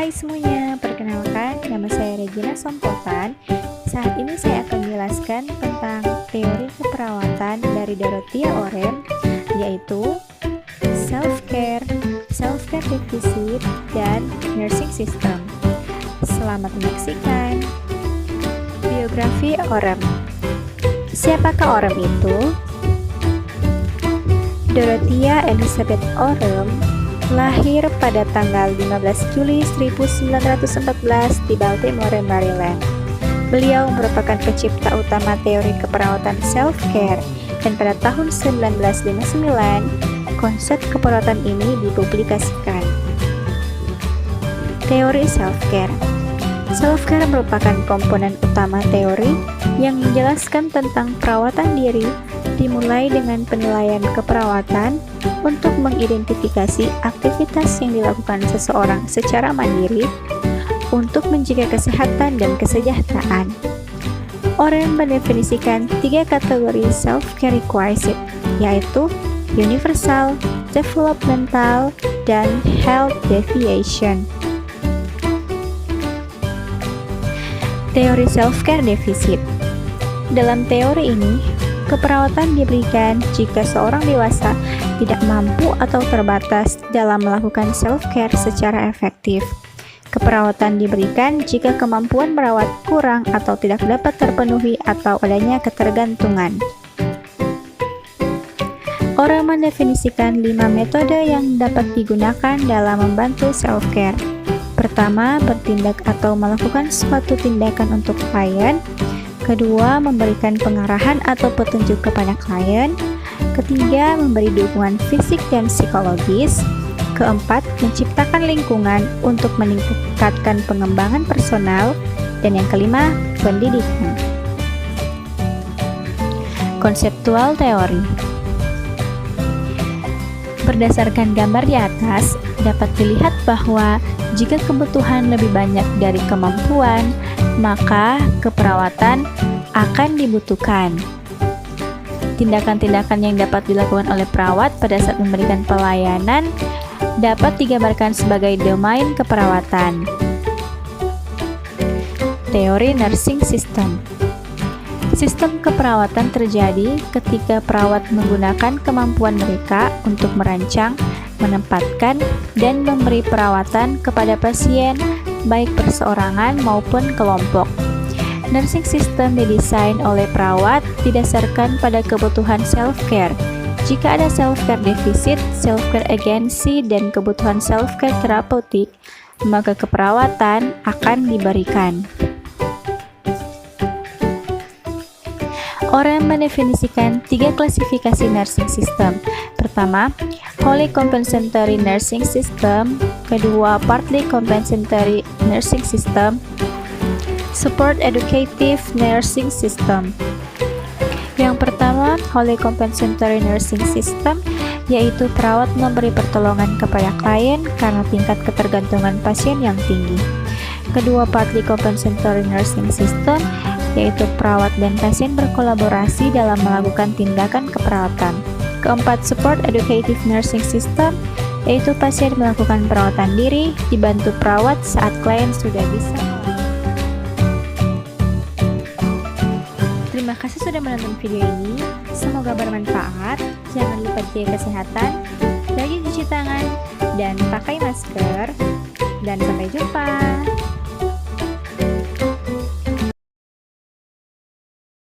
Hai semuanya, perkenalkan nama saya Regina Sompotan. Saat ini saya akan menjelaskan tentang teori keperawatan dari Dorothea Orem, yaitu self-care, self-care deficit, dan nursing system. Selamat menyaksikan. Biografi Orem. Siapakah Orem itu? Dorothea Elizabeth Orem lahir pada tanggal 15 Juli 1914 di Baltimore, Maryland. Beliau merupakan pencipta utama teori keperawatan self-care, dan pada tahun 1959, konsep keperawatan ini dipublikasikan. Teori self-care. Self-care merupakan komponen utama teori yang menjelaskan tentang perawatan diri, dimulai dengan penilaian keperawatan untuk mengidentifikasi aktivitas yang dilakukan seseorang secara mandiri untuk menjaga kesehatan dan kesejahteraan. Orem mendefinisikan 3 kategori self-care requisite, yaitu universal, developmental, dan health deviation. Teori self-care deficit. Dalam teori ini, keperawatan diberikan jika seorang dewasa tidak mampu atau terbatas dalam melakukan self-care secara efektif. Keperawatan diberikan jika kemampuan merawat kurang atau tidak dapat terpenuhi atau adanya ketergantungan. Orem mendefinisikan 5 metode yang dapat digunakan dalam membantu self-care. Pertama, bertindak atau melakukan suatu tindakan untuk klien. Kedua, memberikan pengarahan atau petunjuk kepada klien. Ketiga, memberi dukungan fisik dan psikologis. Keempat, menciptakan lingkungan untuk meningkatkan pengembangan personal. Dan yang kelima, pendidikan. Konseptual teori. Berdasarkan gambar di atas, dapat dilihat bahwa jika kebutuhan lebih banyak dari kemampuan, maka keperawatan akan dibutuhkan. Tindakan-tindakan yang dapat dilakukan oleh perawat pada saat memberikan pelayanan dapat digambarkan sebagai domain keperawatan. Teori nursing system. Sistem keperawatan terjadi ketika perawat menggunakan kemampuan mereka untuk merancang, menempatkan, dan memberi perawatan kepada pasien, baik perseorangan maupun kelompok. Nursing system didesain oleh perawat didasarkan pada kebutuhan self-care. Jika ada self-care deficit, self-care agency, dan kebutuhan self-care terapeutik, maka keperawatan akan diberikan. Orem mendefinisikan 3 klasifikasi nursing system. Pertama, wholly compensatory nursing system. Kedua, partly compensatory nursing system. Support educative nursing system. Yang pertama, wholly compensatory nursing system, yaitu perawat memberi pertolongan kepada klien karena tingkat ketergantungan pasien yang tinggi. Kedua, partly compensatory nursing system, yaitu perawat dan pasien berkolaborasi dalam melakukan tindakan keperawatan. Keempat, support educative nursing system, yaitu pasien melakukan perawatan diri dibantu perawat saat klien sudah bisa. Terima kasih sudah menonton video ini, semoga bermanfaat. Jangan lupa jaga kesehatan, rajin cuci tangan, dan pakai masker. Dan sampai jumpa.